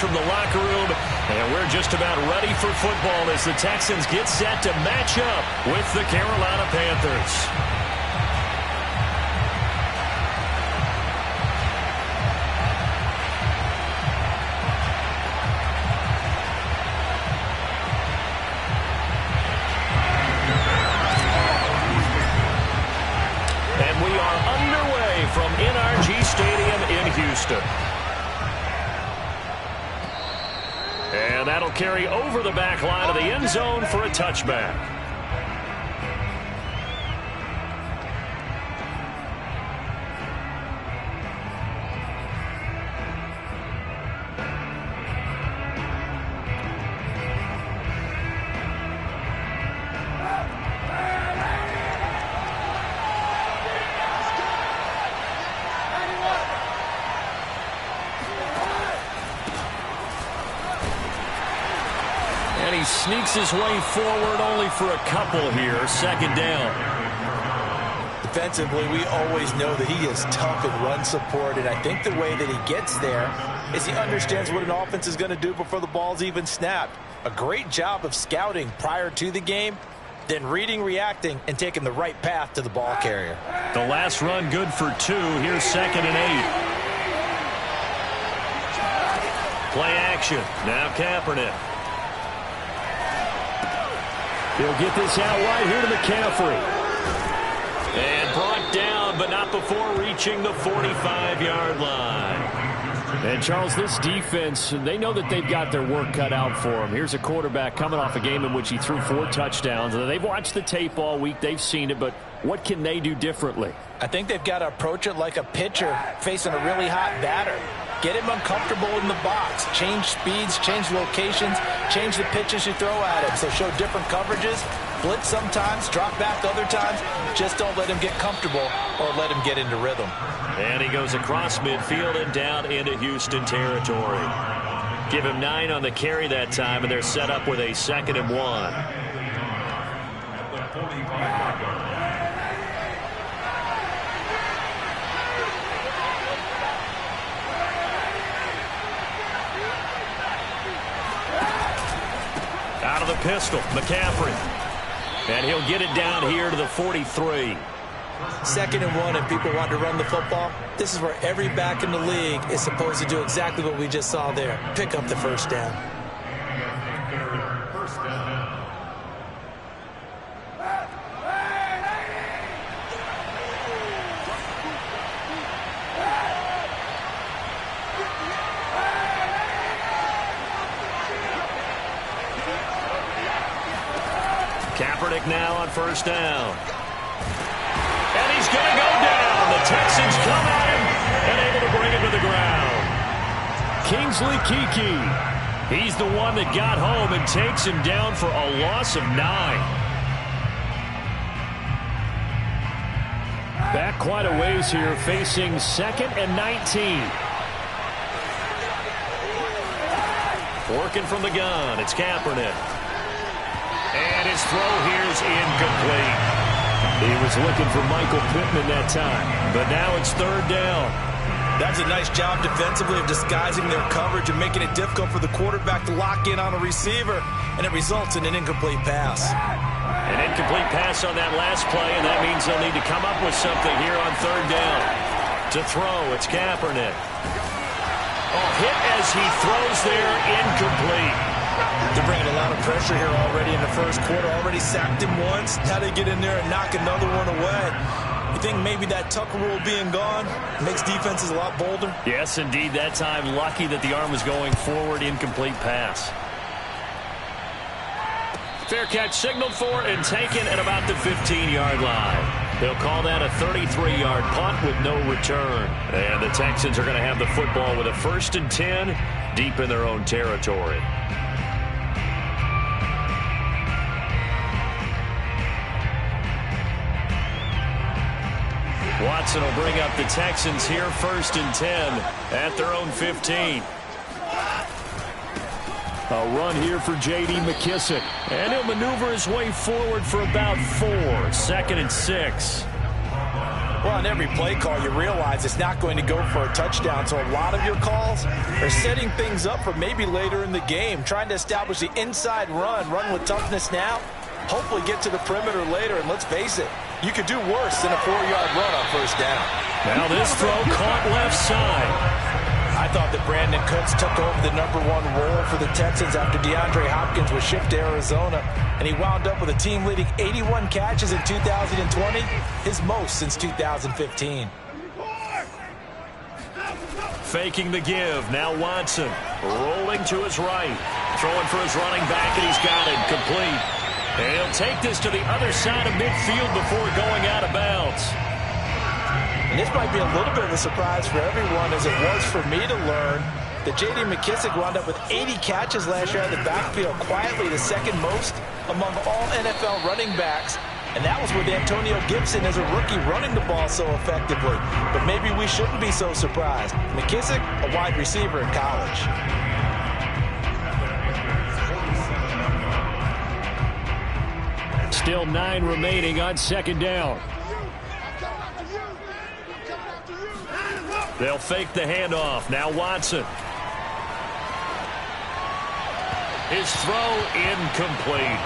from the locker room, and we're just about ready for football as the Texans get set to match up with the Carolina Panthers. From NRG Stadium in Houston. And that'll carry over the back line of the end zone for a touchback. Sneaks his way forward only for a couple here. Second down. Defensively, we always know that he is tough in run support, and I think the way that he gets there is he understands what an offense is going to do before the ball's even snapped. A great job of scouting prior to the game, then reading, reacting, and taking the right path to the ball carrier. The last run good for 2. Here's 2nd and 8. Play action. Now Kaepernick. He'll get this out wide here to McCaffrey. And brought down, but not before reaching the 45-yard line. And, Charles, this defense, they know that they've got their work cut out for them. Here's a quarterback coming off a game in which he threw 4 touchdowns. They've watched the tape all week. They've seen it, but what can they do differently? I think they've got to approach it like a pitcher facing a really hot batter. Get him uncomfortable in the box. Change speeds, change locations, change the pitches you throw at him. So show different coverages, blitz sometimes, drop back other times. Just don't let him get comfortable or let him get into rhythm. And he goes across midfield and down into Houston territory. Give him 9 on the carry that time, and they're set up with a 2nd and 1. Out of the pistol, McCaffrey. And he'll get it down here to the 43. 2nd and 1, and people want to run the football. This is where every back in the league is supposed to do exactly what we just saw there. Pick up the first down. Kaepernick now on first down. And he's going to go down. The Texans come at him and able to bring him to the ground. Kingsley Keke. He's the one that got home and takes him down for a loss of 9. Back quite a ways here, facing 2nd and 19. Working from the gun, it's Kaepernick. And his throw here is incomplete. He was looking for Michael Pittman that time, but now it's 3rd down. That's a nice job defensively of disguising their coverage and making it difficult for the quarterback to lock in on a receiver, and it results in an incomplete pass. An incomplete pass on that last play, and that means they'll need to come up with something here on 3rd down. To throw, it's Kaepernick. Oh, hit as he throws there, incomplete. They're bringing a lot of pressure here already in the first quarter. Already sacked him once. Now they get in there and knock another one away. You think maybe that Tucker rule being gone makes defenses a lot bolder? Yes, indeed. That time, lucky that the arm was going forward. Incomplete pass. Fair catch signaled for and taken at about the 15-yard line. They'll call that a 33-yard punt with no return. And the Texans are going to have the football with a 1st and 10 deep in their own territory. Watson will bring up the Texans here, 1st and 10 at their own 15. A run here for J.D. McKissick. And he'll maneuver his way forward for about 4. 2nd and 6. Well, on every play call, you realize it's not going to go for a touchdown, so a lot of your calls are setting things up for maybe later in the game, trying to establish the inside run with toughness now, hopefully get to the perimeter later, and let's face it, you could do worse than a 4-yard run on first down. Now this throw caught left side. I thought that Brandon Cooks took over the #1 role for the Texans after DeAndre Hopkins was shipped to Arizona, and he wound up with a team-leading 81 catches in 2020, his most since 2015. Faking the give. Now Watson rolling to his right. Throwing for his running back, and he's got it complete. And he'll take this to the other side of midfield before going out of bounds. And this might be a little bit of a surprise for everyone, as it was for me to learn that J.D. McKissic wound up with 80 catches last year out of the backfield, quietly the second most among all NFL running backs. And that was with Antonio Gibson as a rookie running the ball so effectively. But maybe we shouldn't be so surprised. McKissic, a wide receiver in college. Still 9 remaining on second down. They'll fake the handoff. Now Watson. His throw incomplete.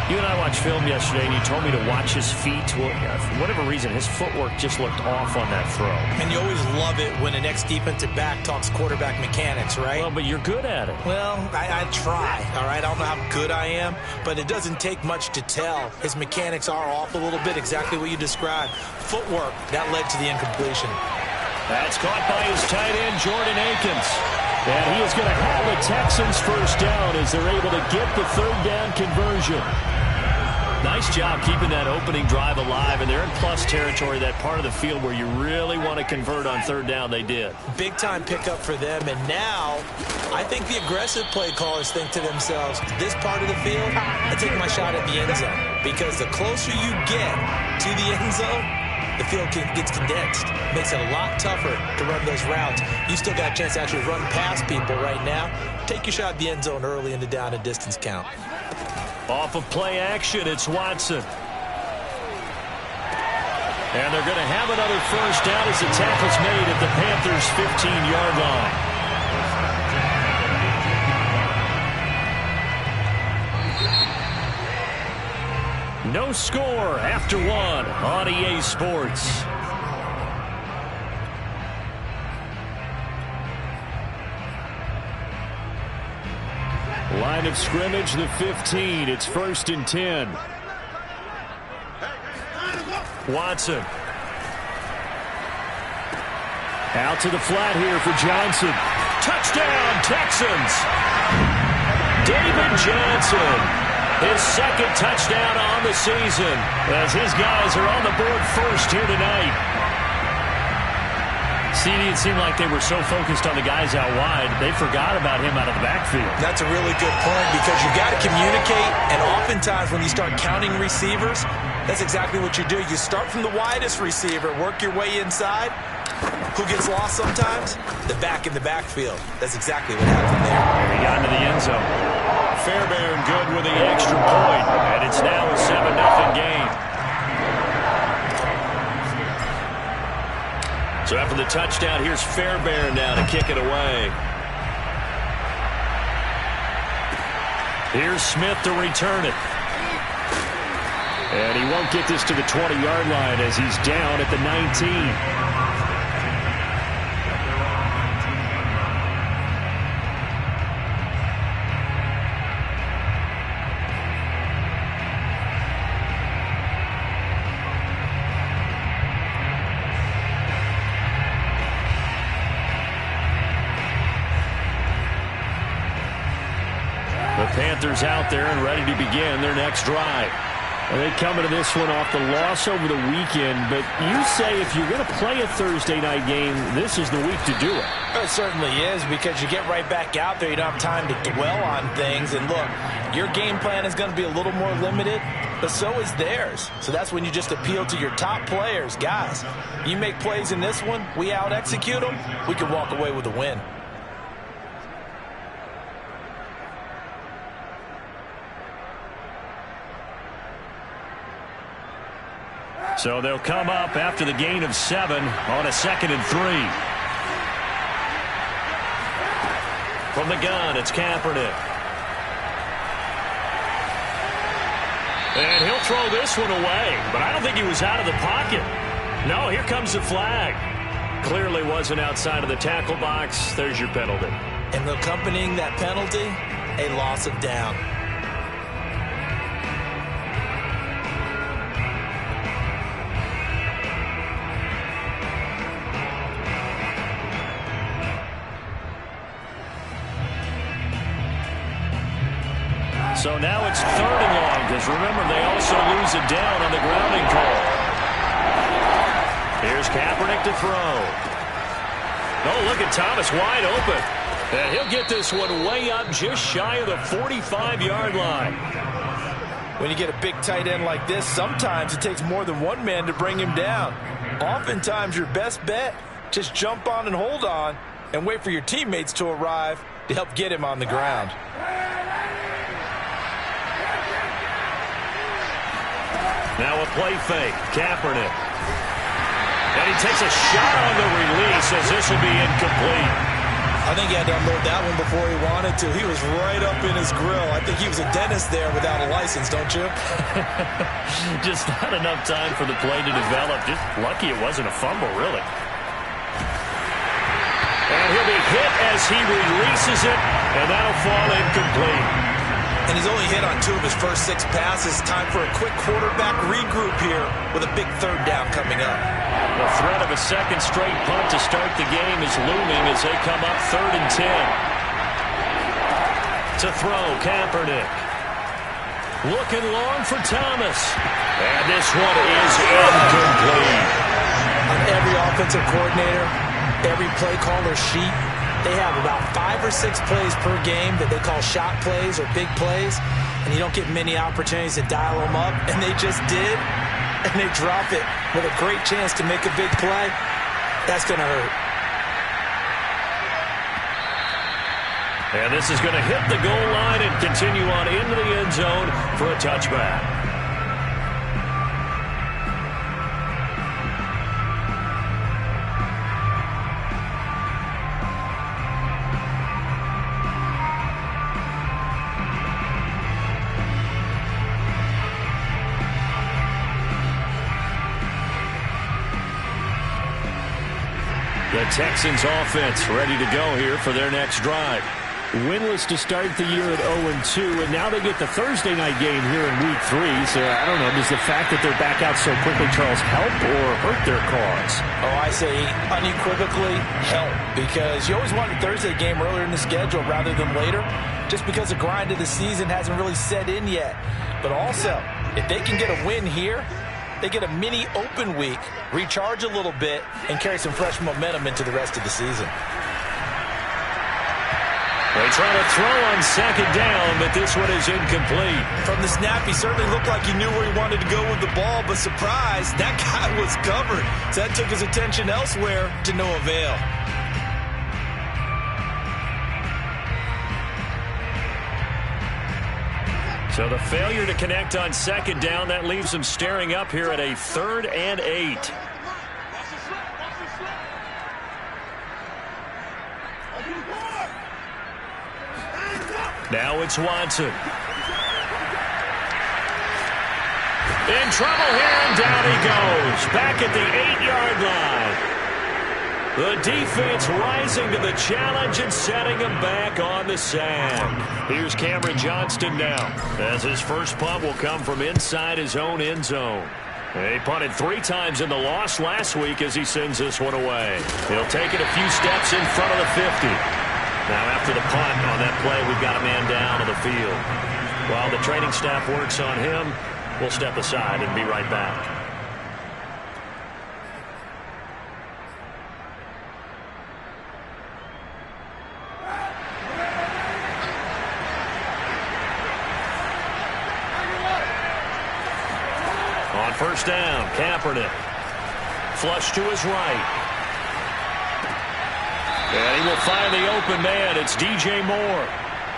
You and I watched film yesterday, and you told me to watch his feet. Well, for whatever reason, his footwork just looked off on that throw. And you always love it when an ex-defensive back talks quarterback mechanics, right? Well, but you're good at it. Well, I try, all right? I don't know how good I am, but it doesn't take much to tell. His mechanics are off a little bit, exactly what you described. Footwork, that led to the incompletion. That's caught by his tight end, Jordan Akins. And he is going to have the Texans first down as they're able to get the third down conversion. Nice job keeping that opening drive alive, and they're in plus territory, that part of the field where you really want to convert on third down. They did. Big-time pickup for them, and now I think the aggressive play callers think to themselves, this part of the field, I take my shot at the end zone, because the closer you get to the end zone, the field gets condensed. Makes it a lot tougher to run those routes. You still got a chance to actually run past people right now. Take your shot at the end zone early in the down and distance count. Off of play action, it's Watson. And they're going to have another first down as the tackle's made at the Panthers' 15-yard line. No score after 1 on EA Sports. Line of scrimmage, the 15. It's 1st and 10. Watson. Out to the flat here for Johnson. Touchdown, Texans. David Johnson. His second touchdown on the season as his guys are on the board first here tonight. CD, it seemed like they were so focused on the guys out wide, they forgot about him out of the backfield. That's a really good point, because you got to communicate, and oftentimes when you start counting receivers, that's exactly what you do. You start from the widest receiver, work your way inside. Who gets lost sometimes? The back in the backfield. That's exactly what happened there. He got into the end zone. Fairbairn good with the extra point, and it's now a 7-0 game. So after the touchdown, here's Fairbairn now to kick it away. Here's Smith to return it. And he won't get this to the 20-yard line as he's down at the 19. Panthers out there and ready to begin their next drive. And they come into this one off the loss over the weekend, but you say if you're going to play a Thursday night game, this is the week to do it. It certainly is, because you get right back out there. You don't have time to dwell on things. And look, your game plan is going to be a little more limited, but so is theirs. So that's when you just appeal to your top players. Guys, you make plays in this one, we out-execute them, we can walk away with a win. So they'll come up after the gain of 7 on a 2nd and 3. From the gun, it's Kaepernick. And he'll throw this one away, but I don't think he was out of the pocket. No, here comes the flag. Clearly wasn't outside of the tackle box. There's your penalty. And accompanying that penalty, a loss of down. So now it's 3rd and long, because remember, they also lose it down on the grounding call. Here's Kaepernick to throw. Oh, look at Thomas wide open. And he'll get this one way up just shy of the 45-yard line. When you get a big tight end like this, sometimes it takes more than one man to bring him down. Oftentimes, your best bet, just jump on and hold on and wait for your teammates to arrive to help get him on the ground. Now a play fake, Kaepernick. And he takes a shot on the release as this will be incomplete. I think he had to unload that one before he wanted to. He was right up in his grill. I think he was a dentist there without a license, don't you? Just not enough time for the play to develop. Just lucky it wasn't a fumble, really. And he'll be hit as he releases it, and that'll fall incomplete. And he's only hit on 2 of his first 6 passes. Time for a quick quarterback regroup here with a big 3rd down coming up. The threat of a 2nd straight punt to start the game is looming as they come up 3rd and 10. To throw, Kaepernick. Looking long for Thomas. And this one is incomplete. On every offensive coordinator, every play caller sheet, they have about 5 or 6 plays per game that they call shot plays or big plays, and you don't get many opportunities to dial them up, and they just did, and they drop it with a great chance to make a big play. That's going to hurt. And this is going to hit the goal line and continue on into the end zone for a touchback. The Texans offense ready to go here for their next drive. Winless to start the year at 0-2, and now they get the Thursday night game here in Week 3. So, I don't know, does the fact that they're back out so quickly, Charles, help or hurt their cause? Oh, I say unequivocally help, because you always want a Thursday game earlier in the schedule rather than later, just because the grind of the season hasn't really set in yet. But also, if they can get a win here, they get a mini open week, recharge a little bit, and carry some fresh momentum into the rest of the season. They try to throw on 2nd down, but this one is incomplete. From the snap, he certainly looked like he knew where he wanted to go with the ball, but surprise, that guy was covered. So that took his attention elsewhere to no avail. So the failure to connect on 2nd down, that leaves them staring up here at a 3rd and 8. Now it's Watson. In trouble here, and down he goes. Back at the 8-yard line. The defense rising to the challenge and setting him back on the sand. Here's Cameron Johnston now, as his first punt will come from inside his own end zone. He punted 3 times in the loss last week as he sends this one away. He'll take it a few steps in front of the 50. Now after the punt on that play, we've got a man down on the field. While the training staff works on him, we'll step aside and be right back. On 1st down, Kaepernick. Flush to his right. And he will find the open man. It's DJ Moore.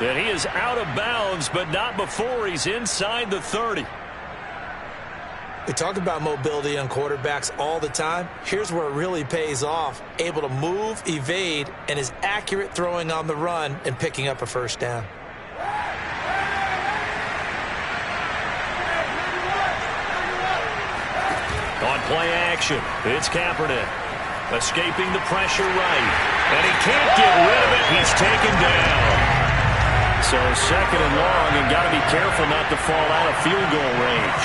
And he is out of bounds, but not before he's inside the 30. We talk about mobility on quarterbacks all the time. Here's where it really pays off. Able to move, evade, and is accurate throwing on the run and picking up a first down. On play action, it's Kaepernick. Escaping the pressure right. And he can't get rid of it. He's taken down. So second and long, and got to be careful not to fall out of field goal range.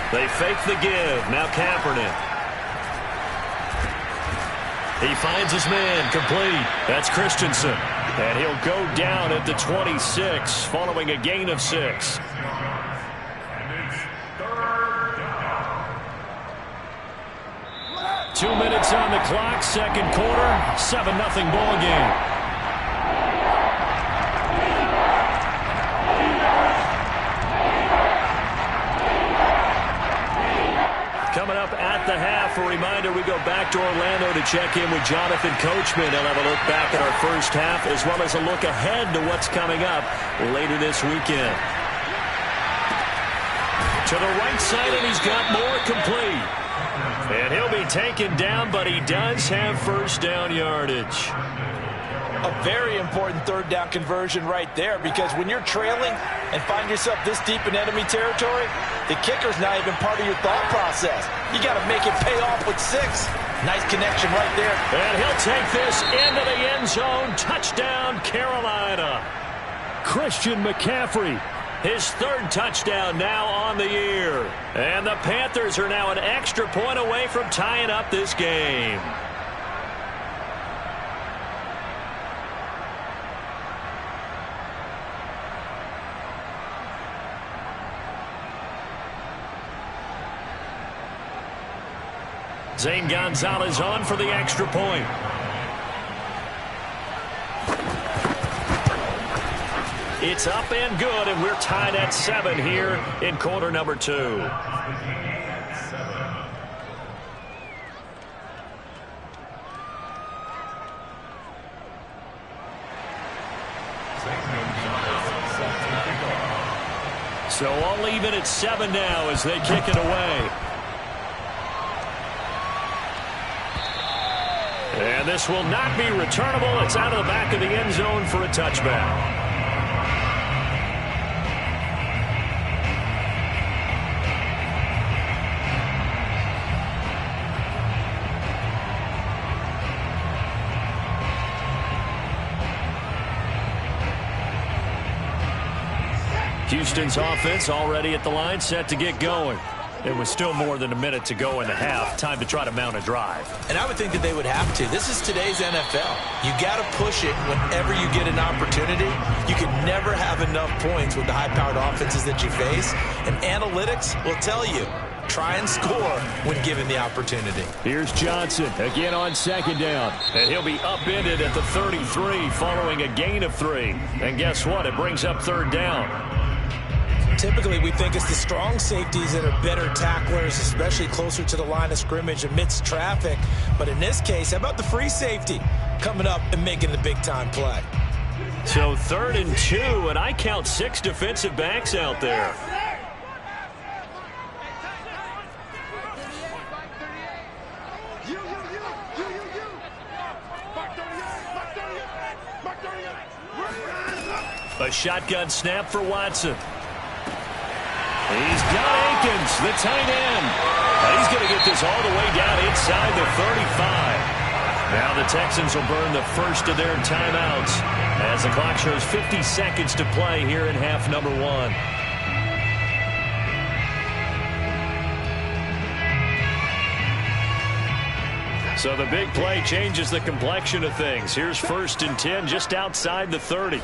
They fake the give. Now Kaepernick. He finds his man, complete. That's Christensen. And he'll go down at the 26 following a gain of 6. Two minutes on the clock, second quarter, 7-0 ball game. Coming up at the half, a reminder, we go back to Orlando to check in with Jonathan Coachman. He'll have a look back at our first half as well as a look ahead to what's coming up later this weekend. To the right side, and he's got more, complete. And he'll be taken down, but he does have first down yardage. A very important third down conversion right there, because when you're trailing and find yourself this deep in enemy territory, the kicker's not even part of your thought process. You got to make it pay off with 6. Nice connection right there. And he'll take this into the end zone. Touchdown, Carolina. Christian McCaffrey, his third touchdown now on the year. And the Panthers are now an extra point away from tying up this game. Zane Gonzalez on for the extra point. It's up and good, and we're tied at 7 here in quarter number 2. So all even at 7 now as they kick it away. And this will not be returnable. It's out of the back of the end zone for a touchback. Houston's offense already at the line, set to get going. It was still more than a minute to go in the half. Time to try to mount a drive. And I would think that they would have to. This is today's NFL. You got to push it whenever you get an opportunity. You can never have enough points with the high-powered offenses that you face. And analytics will tell you, try and score when given the opportunity. Here's Johnson again on second down. And he'll be upended at the 33 following a gain of 3. And guess what? It brings up third down. Typically, we think it's the strong safeties that are better tacklers, especially closer to the line of scrimmage amidst traffic. But in this case, how about the free safety coming up and making the big-time play? So 3rd and 2, and I count 6 defensive backs out there. A shotgun snap for Watson. He's got Akins, the tight end. He's going to get this all the way down inside the 35. Now the Texans will burn the first of their timeouts as the clock shows 50 seconds to play here in half number 1. So the big play changes the complexion of things. Here's 1st and 10 just outside the 30.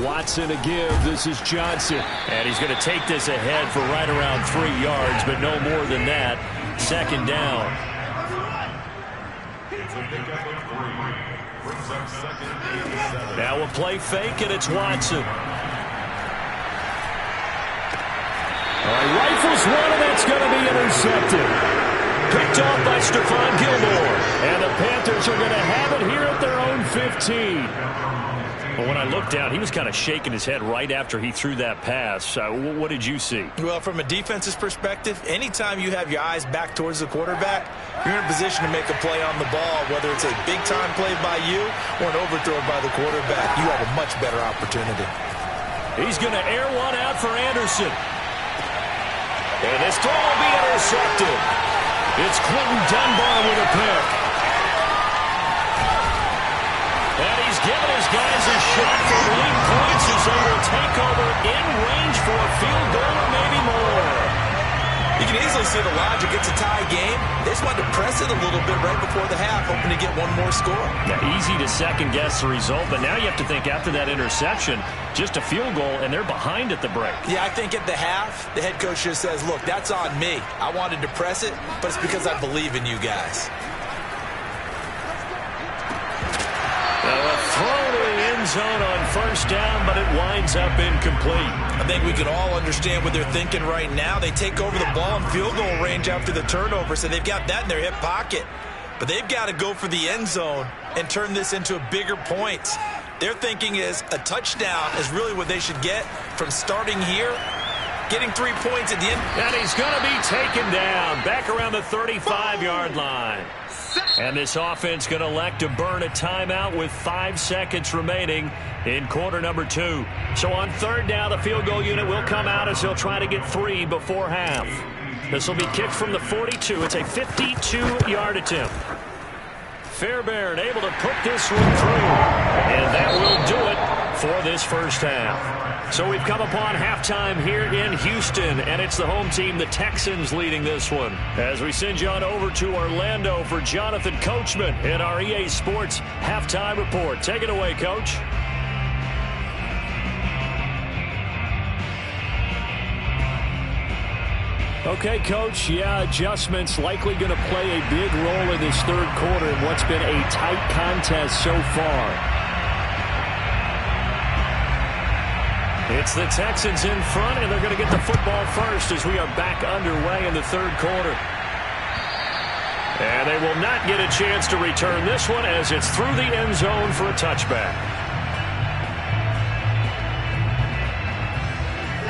Watson a give. This is Johnson. And he's going to take this ahead for right around 3 yards, but no more than that. 2nd down. Now a play fake, and it's Watson. All right, rifles one, and that's going to be intercepted. Picked off by Stephon Gilmore. And the Panthers are going to have it here at their own 15. Well, when I looked down, he was kind of shaking his head right after he threw that pass. What did you see? Well, from a defense's perspective, anytime you have your eyes back towards the quarterback, you're in a position to make a play on the ball, whether it's a big-time play by you or an overthrow by the quarterback. You have a much better opportunity. He's going to air one out for Anderson. And this throw will be intercepted. It's Quentin Dunbar with a pick. And he's given his guys a shot for lead points as they will take over in range for a field goal or maybe more. You can easily see the logic. It's a tie game. They just wanted to press it a little bit right before the half, hoping to get one more score. Yeah, easy to second-guess the result, but now you have to think after that interception, just a field goal, and they're behind at the break. Yeah, I think at the half, the head coach just says, look, that's on me. I wanted to press it, but it's because I believe in you guys. A throw to the end zone on first down, but it winds up incomplete. I think we can all understand what they're thinking right now. They take over the ball in field goal range after the turnover, so they've got that in their hip pocket. But they've got to go for the end zone and turn this into a bigger point. Their thinking is a touchdown is really what they should get from starting here, getting 3 points at the end. And he's going to be taken down back around the 35-yard line. And this offense going to elect to burn a timeout with 5 seconds remaining in quarter number 2. So on third down, the field goal unit will come out as they'll try to get 3 before half. This will be kicked from the 42. It's a 52-yard attempt. Fairbairn able to put this one through. And that will do it for this first half. So we've come upon halftime here in Houston, and it's the home team, the Texans, leading this one. As we send you on over to Orlando for Jonathan Coachman in our EA Sports halftime report. Take it away, Coach. Okay, Coach, yeah, adjustments likely going to play a big role in this third quarter in what's been a tight contest so far. It's the Texans in front, and they're going to get the football first as we are back underway in the third quarter. And they will not get a chance to return this one as it's through the end zone for a touchback.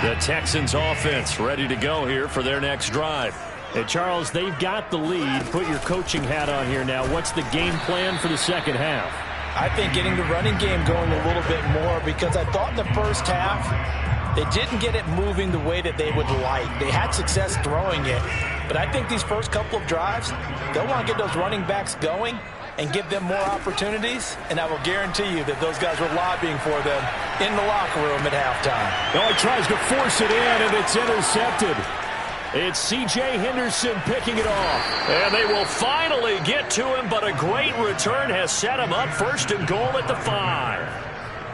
The Texans offense ready to go here for their next drive. And Charles, they've got the lead. Put your coaching hat on here now. What's the game plan for the second half? I think getting the running game going a little bit more, because I thought in the first half they didn't get it moving the way that they would like. They had success throwing it, but I think these first couple of drives, they'll want to get those running backs going and give them more opportunities, and I will guarantee you that those guys were lobbying for them in the locker room at halftime. Oh, he tries to force it in, and it's intercepted. It's C.J. Henderson picking it off. And they will finally get to him, but a great return has set him up first and goal at the 5.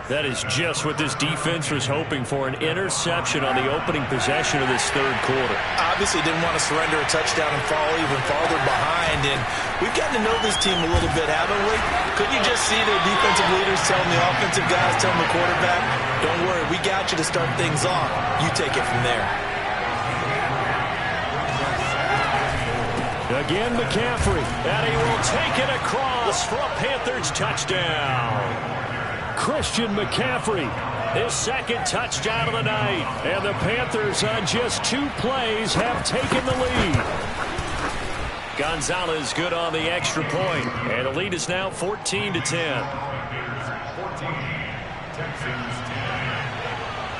That is just what this defense was hoping for, an interception on the opening possession of this third quarter. Obviously didn't want to surrender a touchdown and fall even farther behind, and we've gotten to know this team a little bit, haven't we? Couldn't you just see the defensive leaders telling the offensive guys, telling the quarterback, don't worry, we got you to start things off. You take it from there. Again, McCaffrey, and he will take it across for a Panthers touchdown. Christian McCaffrey, his second touchdown of the night. And the Panthers, on just 2 plays, have taken the lead. Gonzalez good on the extra point, and the lead is now 14-10.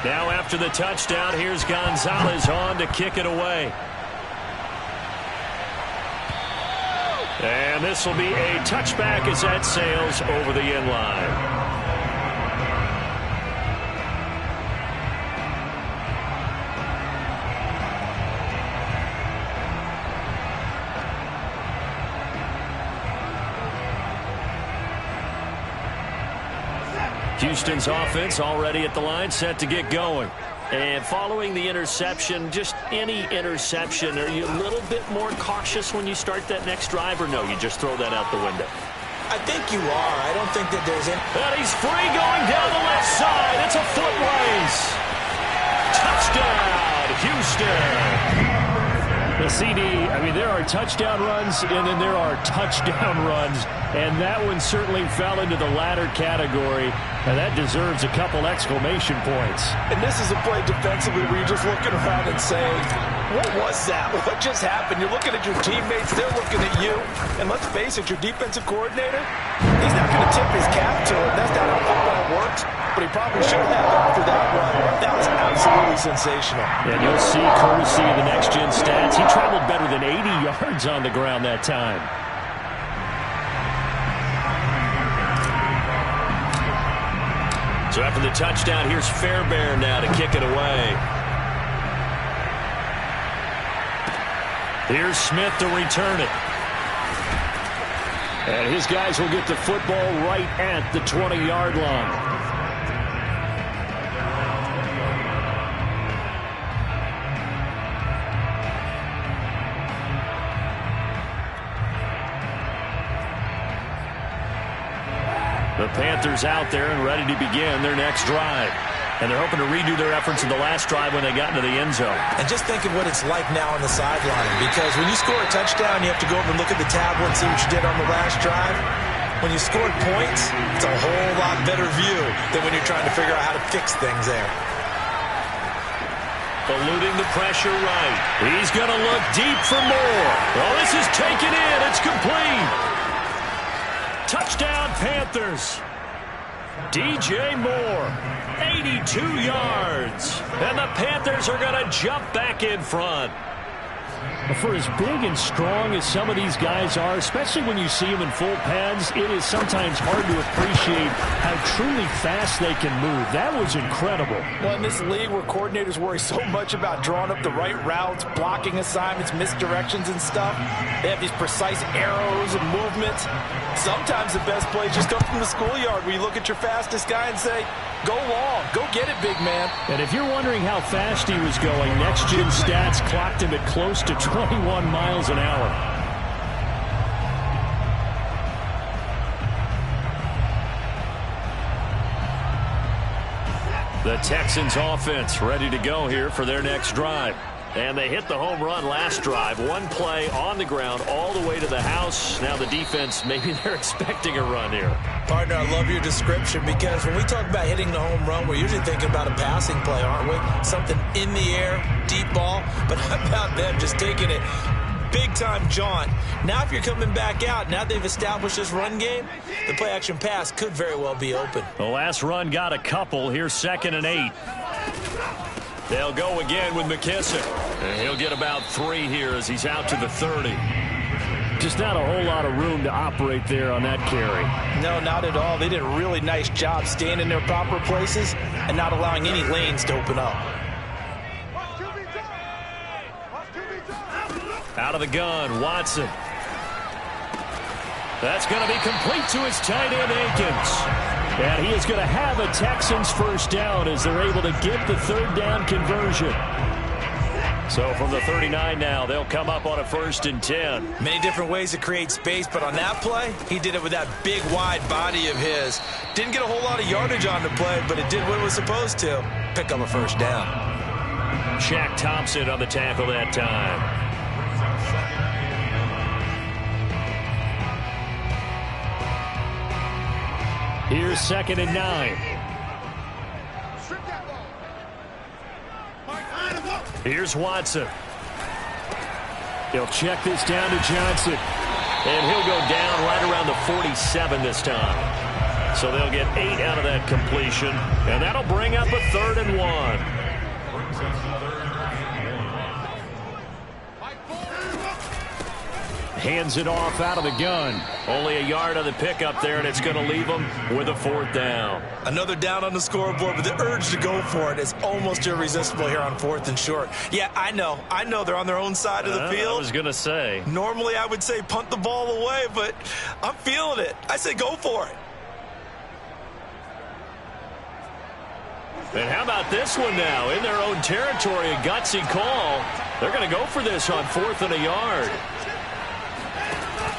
Now after the touchdown, here's Gonzalez on to kick it away. And this will be a touchback as that sails over the end line. Houston's offense already at the line, set to get going. And following the interception, just any interception, are you a little bit more cautious when you start that next drive, or no, you just throw that out the window? I think you are. I don't think that there's any... And he's free going down the left side. It's a foot race. Touchdown, Houston. The CD, I mean, there are touchdown runs, and then there are touchdown runs, and that one certainly fell into the latter category, and that deserves a couple exclamation points. And this is a play defensively where you're just looking around and saying, what was that? What just happened? You're looking at your teammates, they're looking at you, and let's face it, your defensive coordinator, he's not going to tip his cap to it. That's not how football works, but he probably should have after that run. That was absolutely sensational. And you'll see, courtesy of the next-gen stats, he traveled better than 80 yards on the ground that time. So after the touchdown, here's Fairbairn now to kick it away. Here's Smith to return it. And his guys will get the football right at the 20-yard line. The Panthers out there and ready to begin their next drive. And they're hoping to redo their efforts in the last drive when they got into the end zone. And just think of what it's like now on the sideline. Because when you score a touchdown, you have to go over and look at the tablet and see what you did on the last drive. When you scored points, it's a whole lot better view than when you're trying to figure out how to fix things there. Eluding the pressure right. He's going to look deep for more. Oh, this is taken in. It's complete. Touchdown, Panthers. DJ Moore, 82 yards. And the Panthers are going to jump back in front. For as big and strong as some of these guys are, especially when you see them in full pads, it is sometimes hard to appreciate how truly fast they can move. That was incredible. Well, in this league where coordinators worry so much about drawing up the right routes, blocking assignments, misdirections and stuff, they have these precise arrows and movements. Sometimes the best plays just come from the schoolyard where you look at your fastest guy and say, go long, go get it, big man. And if you're wondering how fast he was going, next-gen stats clocked him at close to 21 miles an hour. The Texans offense ready to go here for their next drive. And they hit the home run last drive. One play on the ground all the way to the house. Now the defense, maybe they're expecting a run here. Partner, I love your description because when we talk about hitting the home run, we're usually thinking about a passing play, aren't we? Something in the air, deep ball. But how about them just taking it big-time jaunt? Now if you're coming back out, now they've established this run game, the play-action pass could very well be open. The last run got a couple. Here's 2nd and 8. They'll go again with McKissick. And he'll get about 3 here as he's out to the 30. Just not a whole lot of room to operate there on that carry. No, not at all. They did a really nice job staying in their proper places and not allowing any lanes to open up. Out of the gun, Watson. That's going to be complete to his tight end, Akins. And he is going to have a Texans first down as they're able to get the 3rd down conversion. So from the 39 now, they'll come up on a 1st and 10. Many different ways to create space, but on that play, he did it with that big, wide body of his. Didn't get a whole lot of yardage on the play, but it did what it was supposed to. Pick up a 1st down. Shaq Thompson on the tackle that time. Here's 2nd and 9. Here's Watson. He'll check this down to Johnson. And he'll go down right around the 47 this time. So they'll get 8 out of that completion. And that'll bring up a 3rd and 1. Hands it off out of the gun. Only a yard on the pickup there, and it's going to leave them with a 4th down. Another down on the scoreboard, but the urge to go for it is almost irresistible here on 4th and short. Yeah, I know they're on their own side of the field. I was going to say. Normally I would say punt the ball away, but I'm feeling it. I say go for it. And how about this one now? In their own territory, a gutsy call. They're going to go for this on 4th and a yard.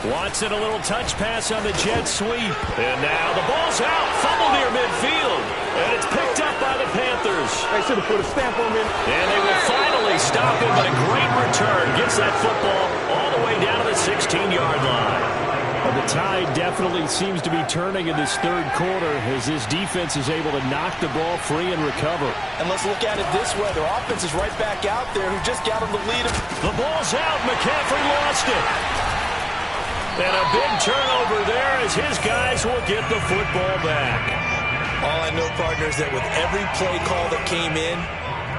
Watson, a little touch pass on the jet sweep. And now the ball's out. Fumble near midfield. And it's picked up by the Panthers. They should have put a stamp on him. And they will finally stop him, but a great return. Gets that football all the way down to the 16-yard line. Well, the tide definitely seems to be turning in this third quarter as this defense is able to knock the ball free and recover. And let's look at it this way. Their offense is right back out there who just got them the lead. The ball's out. McCaffrey lost it. And a big turnover there as his guys will get the football back. All I know, partner, is that with every play call that came in,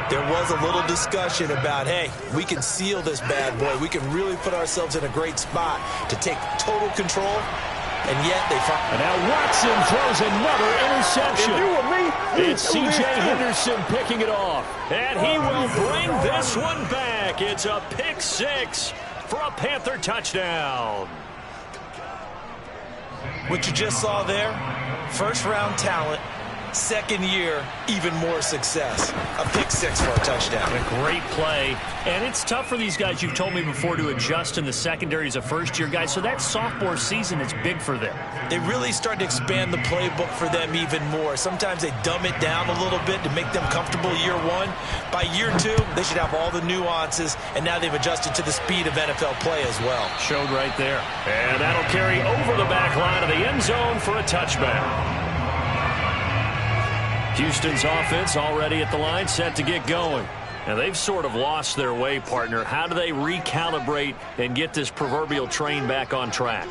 there was a little discussion about, hey, we can seal this bad boy. We can really put ourselves in a great spot to take total control, and yet they find. And now Watson throws another interception. If you were me, it's C.J. Henderson picking it off. And he will bring this one back. It's a pick six for a Panther touchdown. What you just saw there, first-round talent, second year, even more success. A pick six for a touchdown. A great play. And it's tough for these guys, you've told me before, to adjust in the secondary as a first-year guy. So that sophomore season is big for them. They really start to expand the playbook for them even more. Sometimes they dumb it down a little bit to make them comfortable year one. By year two, they should have all the nuances, and now they've adjusted to the speed of NFL play as well. Showed right there. And that'll carry over the back line of the end zone for a touchback. Houston's offense already at the line, set to get going. Now, they've sort of lost their way, partner. How do they recalibrate and get this proverbial train back on track?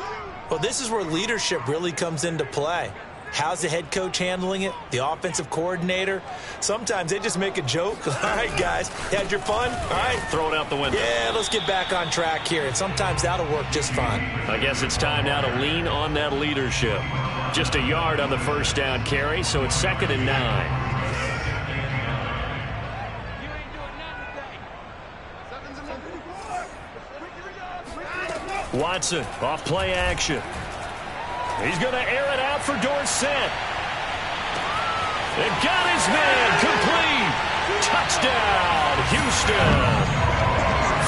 Well, this is where leadership really comes into play. How's the head coach handling it? The offensive coordinator? Sometimes they just make a joke. All right, guys, you had your fun? All right. Throw it out the window. Yeah, let's get back on track here. And sometimes that'll work just fine. I guess it's time now to lean on that leadership. Just a yard on the first down carry, so it's 2nd and 9. Watson off play action. He's going to air it out for Dorsett. And got his man complete. Touchdown, Houston.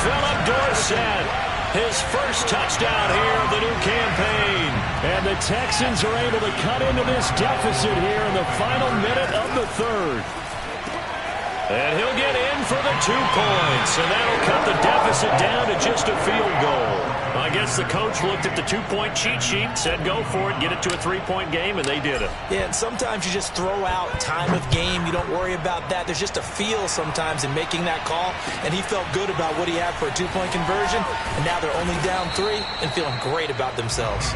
Philip Dorsett, his first touchdown here of the new campaign. And the Texans are able to cut into this deficit here in the final minute of the third. And he'll get in for the 2 points. And that'll cut the deficit down to just a field goal. I guess the coach looked at the 2-point cheat sheet, said go for it, get it to a 3-point game, and they did it. Yeah, and sometimes you just throw out time of game. You don't worry about that. There's just a feel sometimes in making that call, and he felt good about what he had for a 2-point conversion, and now they're only down 3 and feeling great about themselves.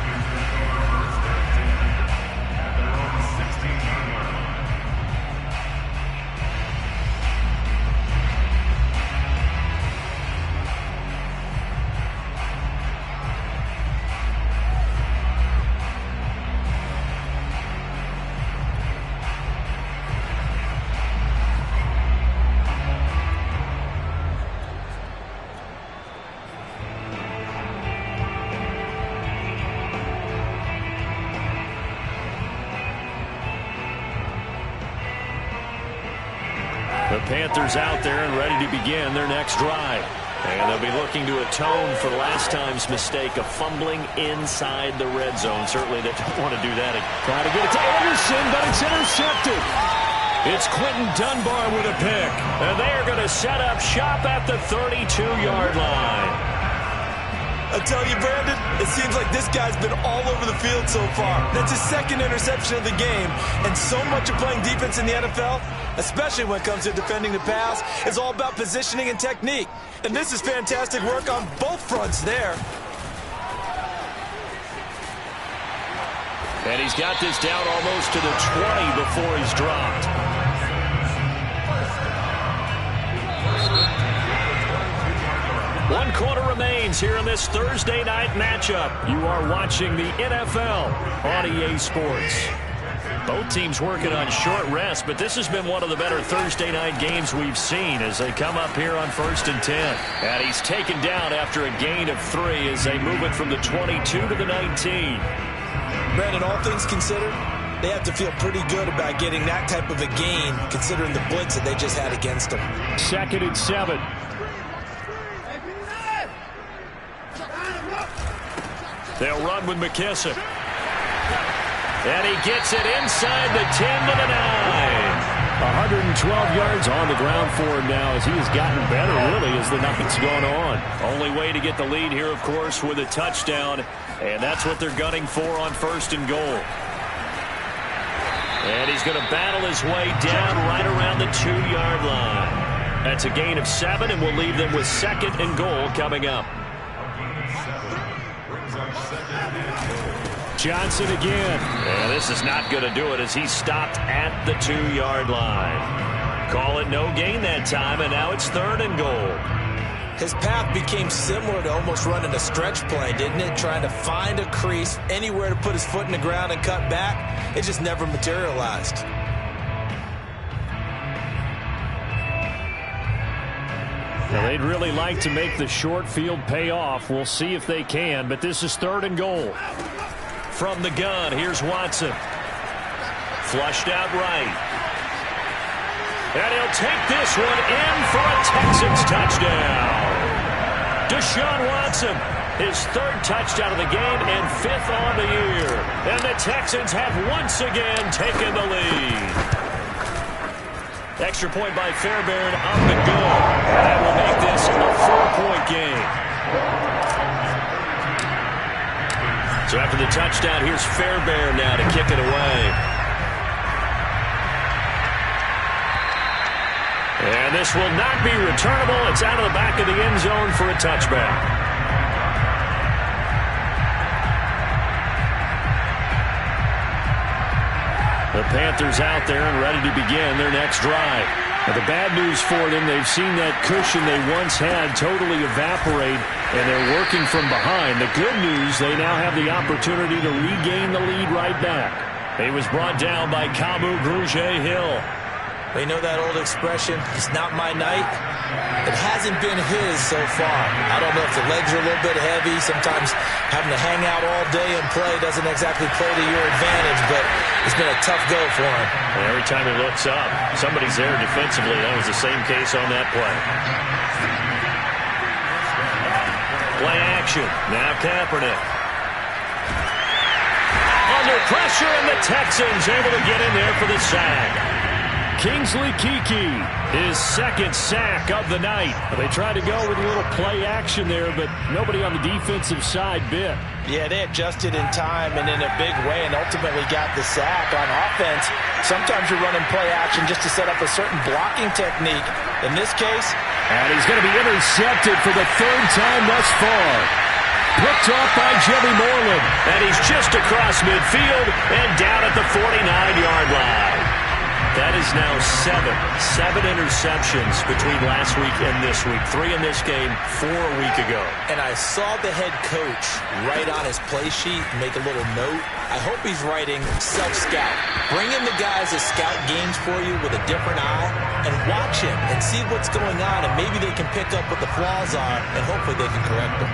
The Panthers out there and ready to begin their next drive. And they'll be looking to atone for last time's mistake of fumbling inside the red zone. Certainly they don't want to do that. Trying to get it to Anderson, but it's intercepted. It's Quentin Dunbar with a pick. And they are going to set up shop at the 32-yard line. I tell you, Brandon, it seems like this guy's been all over the field so far. That's his 2nd interception of the game. And so much of playing defense in the NFL, especially when it comes to defending the pass, is all about positioning and technique. And this is fantastic work on both fronts there. And he's got this down almost to the 20 before he's dropped. One quarter remains here in this Thursday night matchup. You are watching the NFL on EA Sports. Both teams working on short rest, but this has been one of the better Thursday night games we've seen as they come up here on 1st and 10. And he's taken down after a gain of 3 as they move it from the 22 to the 19. Brandon, all things considered, they have to feel pretty good about getting that type of a gain considering the blitz that they just had against them. 2nd and 7. They'll run with McKissick. And he gets it inside the 10 to the 9. 112 yards on the ground for him now as he has gotten better, really, as the night's gone on. Only way to get the lead here, of course, with a touchdown, and that's what they're gunning for on 1st and goal. And he's going to battle his way down right around the 2-yard line. That's a gain of 7, and we'll leave them with 2nd and goal coming up. Johnson again. Yeah, this is not going to do it as he stopped at the 2-yard line. Call it no gain that time, and now it's 3rd and goal. His path became similar to almost running a stretch play, didn't it? Trying to find a crease, anywhere to put his foot in the ground and cut back. It just never materialized. Now, they'd really like to make the short field pay off. We'll see if they can, but this is 3rd and goal. From the gun, here's Watson. Flushed out right. And he'll take this one in for a Texans touchdown. Deshaun Watson, his 3rd touchdown of the game and 5th on the year. And the Texans have once again taken the lead. Extra point by Fairbairn up and good. And that will make this a 4-point game. So after the touchdown, here's Fairbairn now to kick it away. And this will not be returnable. It's out of the back of the end zone for a touchback. The Panthers out there and ready to begin their next drive. Now, the bad news for them, they've seen that cushion they once had totally evaporate, and they're working from behind. The good news, they now have the opportunity to regain the lead right back. He was brought down by Kamu Grugier-Hill. We know that old expression, it's not my night. It hasn't been his so far. I don't know if the legs are a little bit heavy. Sometimes having to hang out all day and play doesn't exactly play to your advantage, but it's been a tough go for him. And every time he looks up, somebody's there defensively. That was the same case on that play. Play action. Now Kaepernick. Under pressure, and the Texans able to get in there for the sack. Kingsley Keke, his 2nd sack of the night. They tried to go with a little play action there, but nobody on the defensive side bit. Yeah, they adjusted in time and in a big way and ultimately got the sack. On offense, sometimes you're running play action just to set up a certain blocking technique. In this case, and he's going to be intercepted for the 3rd time thus far. Picked off by Jimmy Moreland. And he's just across midfield and down at the 49-yard line. That is now 7 interceptions between last week and this week. 3 in this game, 4 a week ago. And I saw the head coach write on his play sheet, make a little note. I hope he's writing self-scout. Bring in the guys that scout games for you with a different eye and watch him and see what's going on, and maybe they can pick up what the flaws are, and hopefully they can correct them.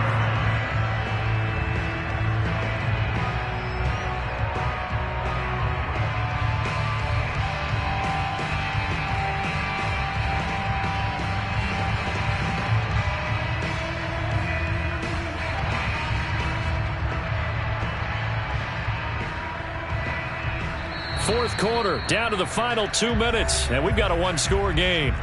Fourth quarter, down to the final 2 minutes, and we've got a 1-score game.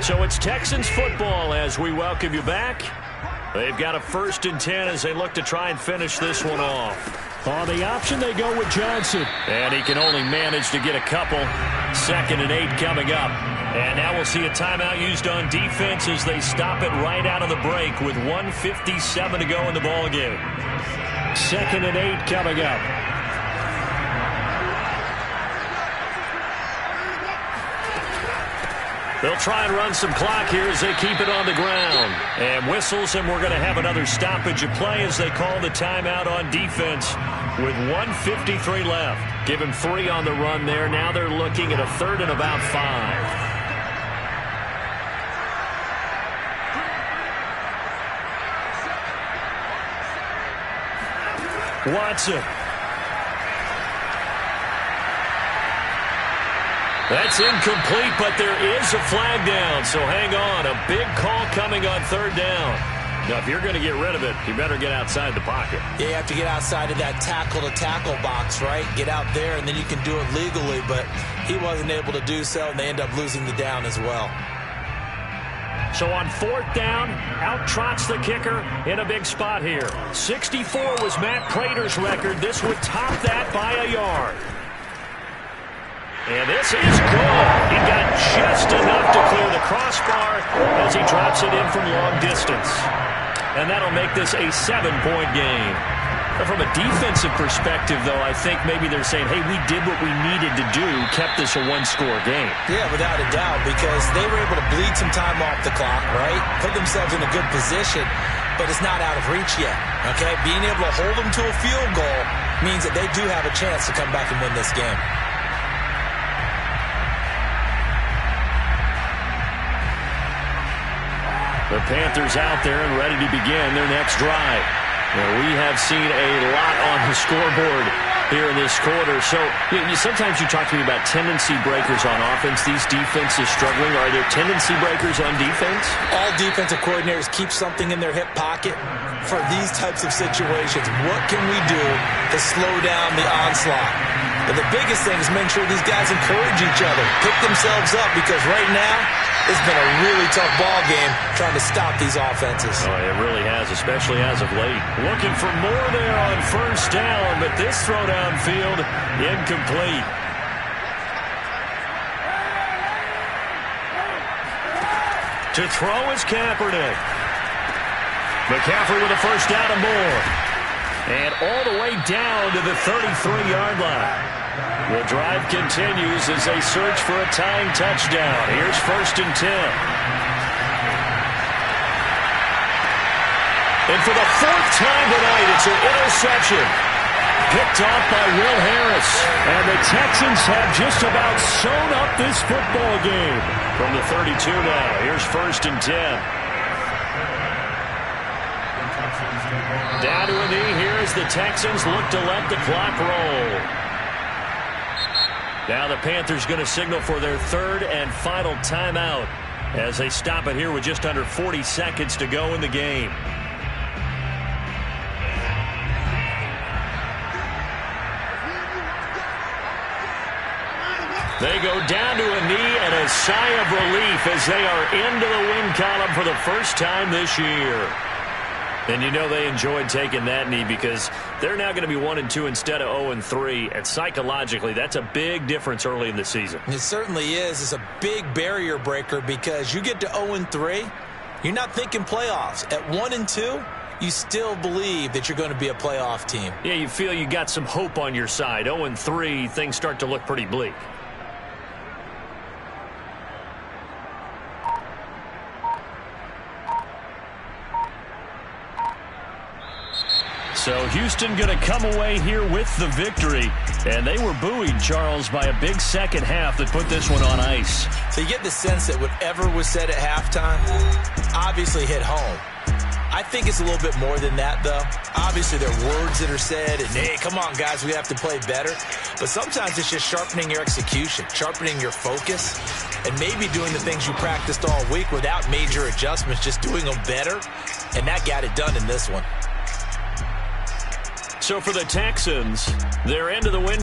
So it's Texans football as we welcome you back. They've got a 1st and 10 as they look to try and finish this one off. On the option, they go with Johnson. And he can only manage to get a couple. 2nd and 8 coming up. And now we'll see a timeout used on defense as they stop it right out of the break with 1:57 to go in the ballgame. 2nd and 8 coming up. They'll try and run some clock here as they keep it on the ground. And whistles, and we're going to have another stoppage of play as they call the timeout on defense with 1:53 left. Give him 3 on the run there. Now they're looking at a 3rd and about 5. Watson. That's incomplete, but there is a flag down, so hang on. A big call coming on 3rd down. Now, if you're going to get rid of it, you better get outside the pocket. Yeah, you have to get outside of that tackle-to-tackle box, right? Get out there, and then you can do it legally, but he wasn't able to do so, and they end up losing the down as well. So on 4th down, out trots the kicker in a big spot here. 64 was Matt Prater's record. This would top that by a yard. And this is good. He got just enough to clear the crossbar as he drops it in from long distance. And that'll make this a 7-point game. But from a defensive perspective, though, I think maybe they're saying, hey, we did what we needed to do, kept this a one-score game. Yeah, without a doubt, because they were able to bleed some time off the clock, right? Put themselves in a good position, but it's not out of reach yet, okay? Being able to hold them to a field goal means that they do have a chance to come back and win this game. The Panthers out there and ready to begin their next drive. Now, we have seen a lot on the scoreboard here in this quarter. So sometimes you talk to me about tendency breakers on offense. These defenses struggling. Are there tendency breakers on defense? All defensive coordinators keep something in their hip pocket for these types of situations. What can we do to slow down the onslaught? But the biggest thing is make sure these guys encourage each other, pick themselves up, because right now it's been a really tough ball game trying to stop these offenses. Oh, it really has, especially as of late. Looking for more there on 1st down, but this throw downfield incomplete. To throw is Kaepernick. McCaffrey with a 1st down and more. And all the way down to the 33-yard line. The drive continues as they search for a tying touchdown. Here's 1st and 10. And for the 4th time tonight, it's an interception. Picked off by Will Harris. And the Texans have just about sewn up this football game. From the 32 now, here's 1st and 10. Down to a knee here as the Texans look to let the clock roll. Now the Panthers going to signal for their 3rd and final timeout as they stop it here with just under 40 seconds to go in the game. They go down to a knee and a sigh of relief as they are into the win column for the first time this year. And you know they enjoyed taking that knee because they're now going to be 1-2 instead of 0-3. And psychologically, that's a big difference early in the season. It certainly is. It's a big barrier breaker because you get to 0-3, you're not thinking playoffs. At 1-2, you still believe that you're going to be a playoff team. Yeah, you feel you got some hope on your side. 0-3, things start to look pretty bleak. So Houston going to come away here with the victory. And they were buoyed, Charles, by a big second half that put this one on ice. So you get the sense that whatever was said at halftime obviously hit home. I think it's a little bit more than that, though. Obviously, there are words that are said, and, hey, come on, guys, we have to play better. But sometimes it's just sharpening your execution, sharpening your focus, and maybe doing the things you practiced all week without major adjustments, just doing them better. And that got it done in this one. So for the Texans, they're into the win.